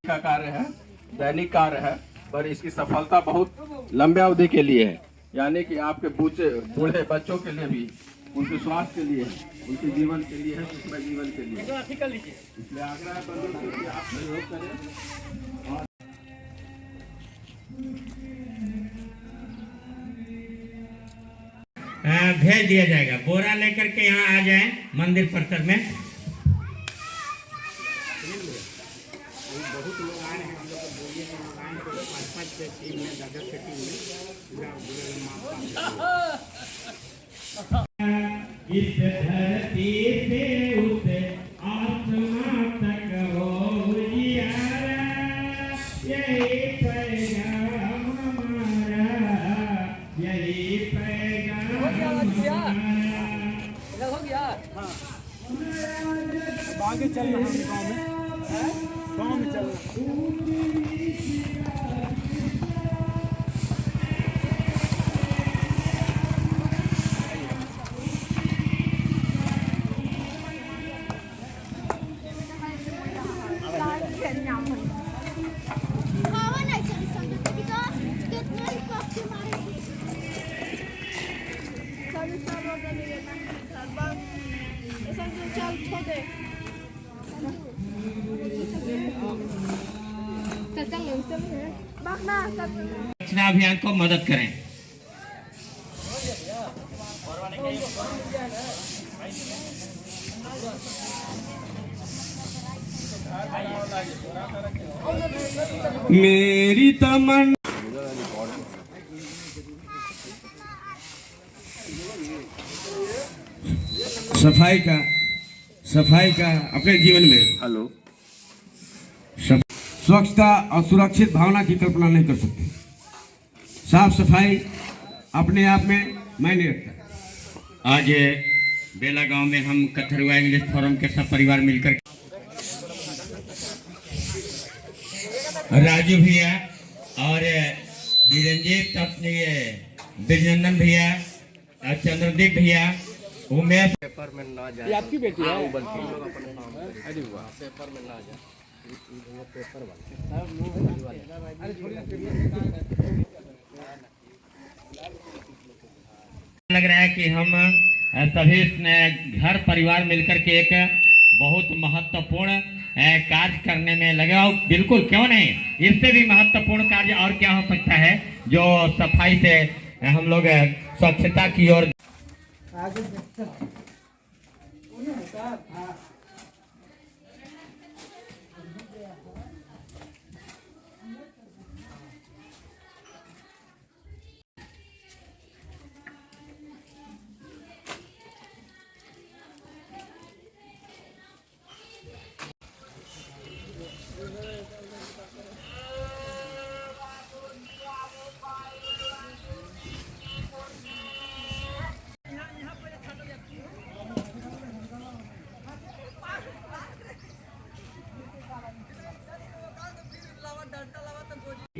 का कार्य है, दैनिक कार्य है, पर इसकी सफलता बहुत लंबे अवधि के लिए है, यानी कि आपके बूढ़े बच्चों के लिए भी, उनके स्वास्थ्य के लिए, उनके जीवन के लिए है, सुखमय जीवन के लिए। इसलिए आग्रह है बंधुओं से कि आप सहयोग करें। भेज दिया जाएगा। बोरा लेकर के यहाँ आ जाएं मंदिर परिसर में। बहुत लोग आए हैं, हम लोग को बोलिए कि आए तो 5-5 टीम में, 10 टीम में इस धरती पे उसे आसमां तक हो उजियारा, यही पैगाम हमारा, यही पैगाम हो गया। हाँ, आगे चल रहा है गाँव में चल रहा। स्वच्छता अभियान को मदद करें। मेरी तमन्ना सफाई का अपने जीवन में स्वच्छता और सुरक्षित भावना की कल्पना नहीं कर सकते। साफ सफाई अपने आप में मायने रखता है। आज बेला गांव में हम कथरुआ इंग्लिश फोरम के सब परिवार मिलकर राजू भैया और बीरंजीत, अपने बिरनंदन भैया, चंद्रदीप भैया, उमेश पेपर में ना जाए। ये आपकी बेटी है? अरे वाह, पेपर में ना जाए। पेपर लग रहा है कि हम सभी घर परिवार मिलकर के एक बहुत महत्वपूर्ण कार्य करने में लगे हो। बिल्कुल, क्यों नहीं, इससे भी महत्वपूर्ण कार्य और क्या हो सकता है जो सफाई से हम लोग स्वच्छता की ओर।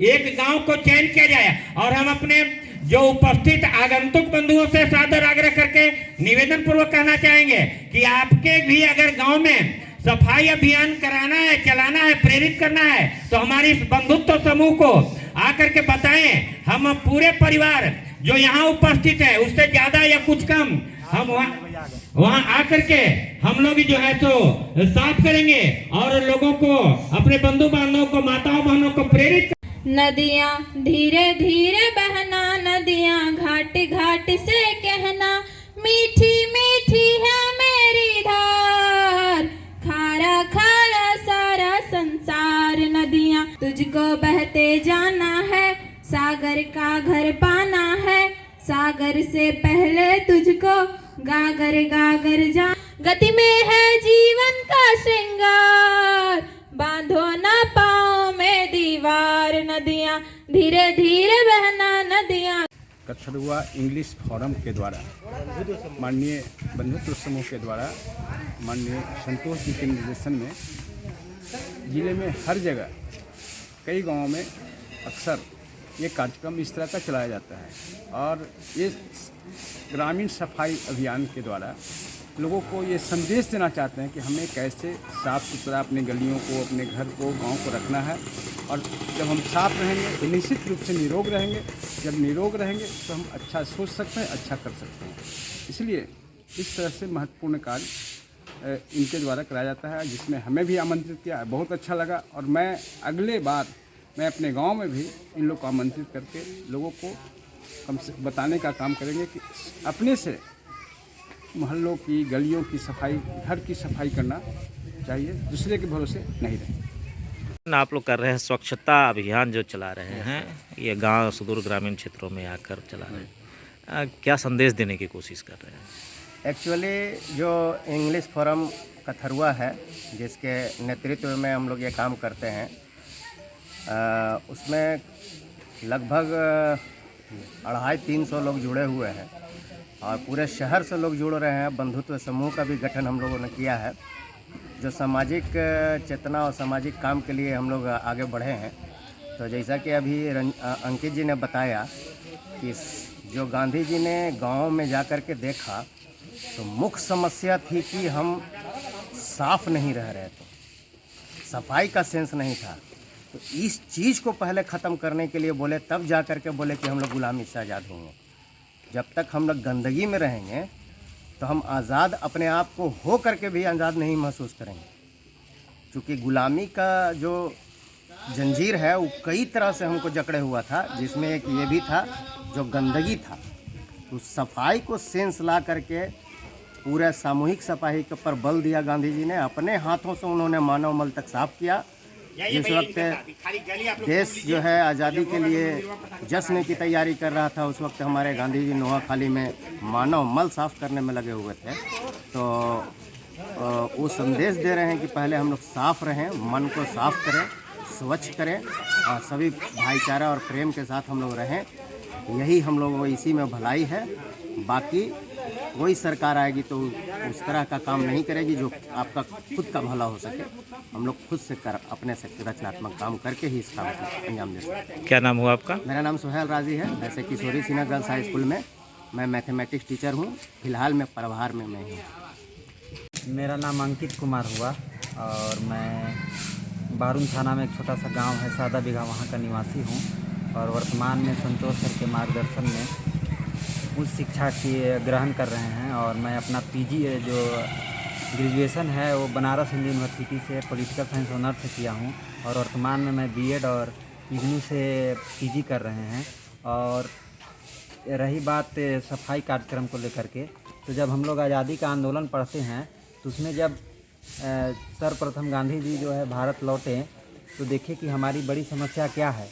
एक गांव को चयन किया जाए और हम अपने जो उपस्थित आगंतुक बंधुओं से सादर आग्रह करके निवेदन पूर्वक कहना चाहेंगे कि आपके भी अगर गांव में सफाई अभियान कराना है, चलाना है, प्रेरित करना है, तो हमारी इस बंधुत्व समूह को आकर के बताएं। हम पूरे परिवार जो यहाँ उपस्थित है उससे ज्यादा या कुछ कम हम वहाँ आकर के हम लोग जो है तो साफ करेंगे और लोगों को, अपने बंधु बांधवों को, माताओं बहनों को प्रेरित। नदियाँ धीरे धीरे बहना, नदियाँ घाट घाट से कहना, मीठी मीठी है मेरी धार, खारा खारा सारा संसार। नदियाँ तुझको बहते जाना है, सागर का घर पाना है, सागर से पहले तुझको गागर गागर जा। गति में है जीवन का श्रृंगार, बांधो ना पाँव में दीवार। नदियाँ धीरे धीरे बहना, नदियाँ। कथरुआ इंग्लिश फोरम के द्वारा, माननीय बंधुत्व समूह के द्वारा, माननीय संतोष जी के निर्देशन में जिले में हर जगह कई गांवों में अक्सर ये कार्यक्रम इस तरह का चलाया जाता है। और ये ग्रामीण सफाई अभियान के द्वारा लोगों को ये संदेश देना चाहते हैं कि हमें कैसे साफ़ सुथरा अपने गलियों को, अपने घर को, गांव को रखना है। और जब हम साफ रहेंगे तो निश्चित रूप से निरोग रहेंगे। जब निरोग रहेंगे तो हम अच्छा सोच सकते हैं, अच्छा कर सकते हैं। इसलिए इस तरह से महत्वपूर्ण कार्य इनके द्वारा कराया जाता है, जिसमें हमें भी आमंत्रित किया, बहुत अच्छा लगा। और मैं अगले बार मैं अपने गांव में भी इन लोग को आमंत्रित करके लोगों को कम से बताने का काम करेंगे कि अपने से मोहल्लों की, गलियों की सफाई, घर की सफाई करना चाहिए, दूसरे के भरोसे नहीं रहे। आप लोग कर रहे हैं स्वच्छता अभियान जो चला रहे हैं, ये गांव सुदूर ग्रामीण क्षेत्रों में आकर चला रहे हैं, क्या संदेश देने की कोशिश कर रहे हैं? एक्चुअली जो इंग्लिश फोरम कथरुआ है, जिसके नेतृत्व में हम लोग ये काम करते हैं, उसमें लगभग 250-300 लोग जुड़े हुए हैं और पूरे शहर से लोग जुड़ रहे हैं। बंधुत्व समूह का भी गठन हम लोगों ने किया है, जो सामाजिक चेतना और सामाजिक काम के लिए हम लोग आगे बढ़े हैं। तो जैसा कि अभी अंकित जी ने बताया कि जो गांधी जी ने गांव में जाकर के देखा तो मुख्य समस्या थी कि हम साफ नहीं रह रहे थे, सफाई का सेंस नहीं था। तो इस चीज़ को पहले ख़त्म करने के लिए बोले, तब जा कर के बोले कि हम लोग गुलामी से आज़ाद होंगे। जब तक हम लोग गंदगी में रहेंगे तो हम आज़ाद अपने आप को हो करके भी आज़ाद नहीं महसूस करेंगे, क्योंकि गुलामी का जो जंजीर है वो कई तरह से हमको जकड़े हुआ था, जिसमें एक ये भी था जो गंदगी था। तो सफाई को सेंस ला करके पूरे सामूहिक सफाई के ऊपर बल दिया गांधी जी ने। अपने हाथों से उन्होंने मानव मल तक साफ किया। जिस वक्त देश जो है आज़ादी के लिए जश्न की तैयारी कर रहा था, उस वक्त हमारे गांधी जी नोआखाली में मानव मल साफ करने में लगे हुए थे। तो वो संदेश दे रहे हैं कि पहले हम लोग साफ रहें, मन को साफ करें, स्वच्छ करें और सभी भाईचारा और प्रेम के साथ हम लोग रहें। यही हम लोगों को इसी में भलाई है। बाकी वही सरकार आएगी तो उस तरह का काम नहीं करेगी जो आपका खुद का भला हो सके। हम लोग खुद से अपने से रचनात्मक काम करके ही इस काम को अंजाम दे सकते हैं। क्या नाम हुआ आपका? मेरा नाम सुहेल राजी है। वैसे किशोरी सिन्हा गर्ल्स हाई स्कूल में मैं मैथमेटिक्स टीचर हूँ। फिलहाल मैं प्रभार में मैं हूँ। मेरा नाम अंकित कुमार हुआ और मैं बारून थाना में एक छोटा सा गांव है सादा बिघा, वहाँ का निवासी हूँ और वर्तमान में संतोष सर के मार्गदर्शन में उच्च शिक्षा की ग्रहण कर रहे हैं। और मैं अपना पीजी जो ग्रेजुएशन है वो बनारस हिंदू यूनिवर्सिटी से पॉलिटिकल साइंस ऑनर्स से किया हूँ और वर्तमान में मैं बीएड और इग्नू से पीजी कर रहे हैं। और रही बात सफाई कार्यक्रम को लेकर के, तो जब हम लोग आज़ादी का आंदोलन पढ़ते हैं तो उसमें जब सर्वप्रथम गांधी जी जो है भारत लौटे तो देखे कि हमारी बड़ी समस्या क्या है।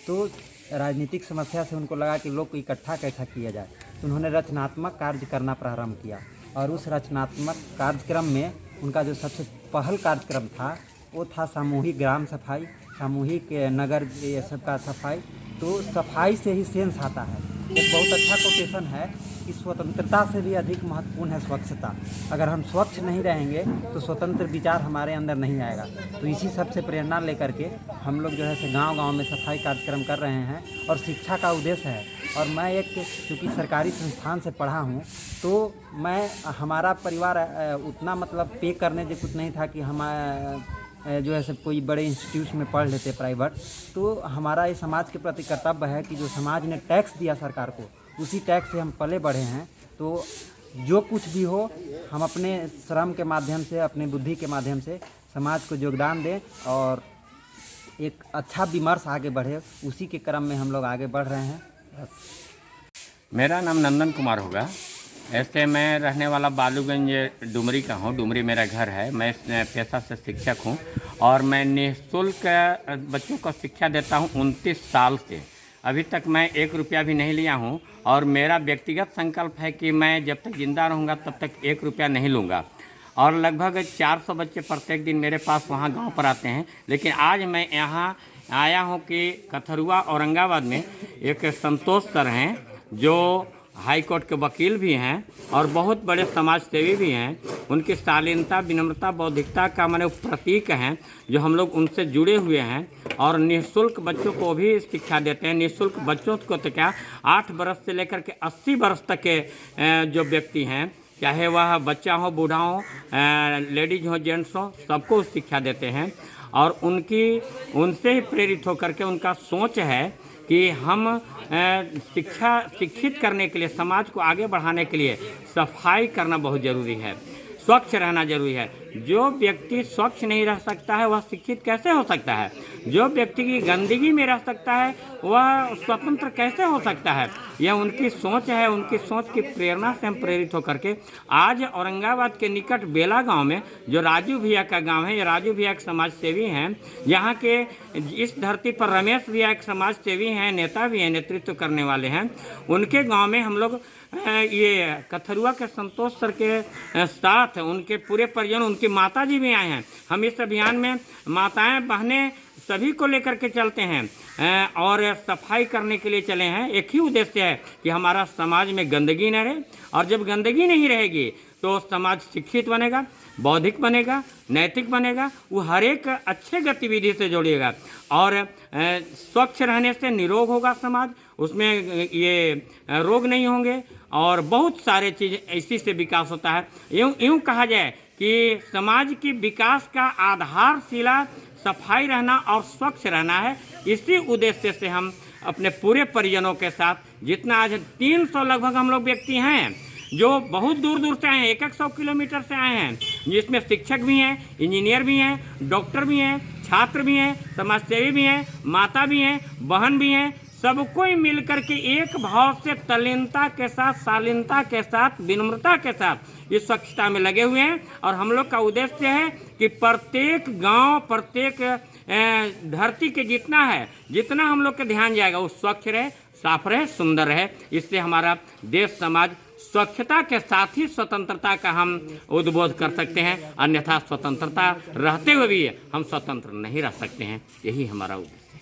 तो राजनीतिक समस्या से उनको लगा कि लोग को इकट्ठा कैसा किया जाए, तो उन्होंने रचनात्मक कार्य करना प्रारंभ किया। और उस रचनात्मक कार्यक्रम में उनका जो सबसे पहल कार्यक्रम था वो था सामूहिक ग्राम सफाई, सामूहिक नगर ये सब का सफाई। तो सफाई से ही सेंस आता है। एक बहुत अच्छा कोटेशन है कि स्वतंत्रता से भी अधिक महत्वपूर्ण है स्वच्छता। अगर हम स्वच्छ नहीं रहेंगे तो स्वतंत्र विचार हमारे अंदर नहीं आएगा। तो इसी सबसे प्रेरणा लेकर के हम लोग जो है गांव-गांव में सफाई कार्यक्रम कर रहे हैं और शिक्षा का उद्देश्य है। और मैं एक चूँकि सरकारी संस्थान से पढ़ा हूँ तो मैं हमारा परिवार उतना मतलब पे करने जो कुछ नहीं था कि हम जो है सब कोई बड़े इंस्टीट्यूट में पढ़ लेते प्राइवेट। तो हमारा ये समाज के प्रति कर्तव्य है कि जो समाज ने टैक्स दिया सरकार को, उसी टैक्स से हम पले बढ़े हैं। तो जो कुछ भी हो हम अपने श्रम के माध्यम से, अपनी बुद्धि के माध्यम से समाज को योगदान दें और एक अच्छा विमर्श आगे बढ़े, उसी के क्रम में हम लोग आगे बढ़ रहे हैं। मेरा नाम नंदन कुमार होगा। ऐसे मैं रहने वाला बालूगंज डुमरी का हूँ। डुमरी मेरा घर है। मैं पेशा से शिक्षक हूँ और मैं निःशुल्क बच्चों को शिक्षा देता हूँ 29 साल से। अभी तक मैं 1 रुपया भी नहीं लिया हूँ और मेरा व्यक्तिगत संकल्प है कि मैं जब तक ज़िंदा रहूँगा तब तक 1 रुपया नहीं लूँगा। और लगभग 400 बच्चे प्रत्येक दिन मेरे पास वहाँ गांव पर आते हैं। लेकिन आज मैं यहाँ आया हूँ कि कथरुआ औरंगाबाद में एक संतोष सर हैं जो हाई कोर्ट के वकील भी हैं और बहुत बड़े समाज सेवी भी हैं। उनकी शालीनता, विनम्रता, बौद्धिकता का माने प्रतीक हैं जो हम लोग उनसे जुड़े हुए हैं और निःशुल्क बच्चों को भी शिक्षा देते हैं। निःशुल्क बच्चों को तो क्या 8 वर्ष से लेकर के 80 वर्ष तक के जो व्यक्ति हैं चाहे वह बच्चा हो, बूढ़ा हो, लेडीज हो, जेंट्स हो, सबको शिक्षा देते हैं। और उनसे ही प्रेरित होकर के उनका सोच है कि हम शिक्षित करने के लिए, समाज को आगे बढ़ाने के लिए सफाई करना बहुत ज़रूरी है, स्वच्छ रहना जरूरी है। जो व्यक्ति स्वच्छ नहीं रह सकता है वह शिक्षित कैसे हो सकता है? जो व्यक्ति की गंदगी में रह सकता है वह स्वतंत्र कैसे हो सकता है? यह उनकी सोच है। उनकी सोच की प्रेरणा से हम प्रेरित होकर के आज औरंगाबाद के निकट बेला गांव में, जो राजू भैया का गांव है, ये राजू भैया एक समाज सेवी हैं। यहाँ के इस धरती पर रमेश भैया एक समाज सेवी हैं, नेता भी हैं, नेतृत्व करने वाले हैं। उनके गाँव में हम लोग ये कथरुआ के संतोष सर के साथ उनके पूरे परिजन, उनकी माता जी भी आए हैं। हम इस अभियान में माताएं, बहनें सभी को लेकर के चलते हैं और सफाई करने के लिए चले हैं। एक ही उद्देश्य है कि हमारा समाज में गंदगी न रहे, और जब गंदगी नहीं रहेगी तो समाज शिक्षित बनेगा, बौद्धिक बनेगा, नैतिक बनेगा, वो हर एक अच्छे गतिविधि से जोड़िएगा। और स्वच्छ रहने से निरोग होगा समाज, उसमें ये रोग नहीं होंगे और बहुत सारे चीज़ इसी से विकास होता है। यूँ कहा जाए कि समाज की विकास का आधारशिला सफाई रहना और स्वच्छ रहना है। इसी उद्देश्य से हम अपने पूरे परिजनों के साथ, जितना आज 300 लगभग हम लोग व्यक्ति हैं जो बहुत दूर दूर से आए हैं, 100 किलोमीटर से आए हैं, जिसमें शिक्षक भी हैं, इंजीनियर भी हैं, डॉक्टर भी हैं, छात्र भी हैं, समाजसेवी भी हैं, माता भी हैं, बहन भी हैं। सबको ही मिलकर के एक भाव से तल्लीनता के साथ, शालीनता के साथ, विनम्रता के साथ इस स्वच्छता में लगे हुए हैं। और हम लोग का उद्देश्य है कि प्रत्येक गांव, प्रत्येक धरती के जितना हम लोग का ध्यान जाएगा वो स्वच्छ रहे, साफ रहे, सुंदर रहे। इससे हमारा देश समाज स्वच्छता के साथ ही स्वतंत्रता का हम उद्बोध कर सकते हैं। अन्यथा स्वतंत्रता रहते हुए भी हम स्वतंत्र नहीं रह सकते हैं। यही हमारा उद्देश्य है।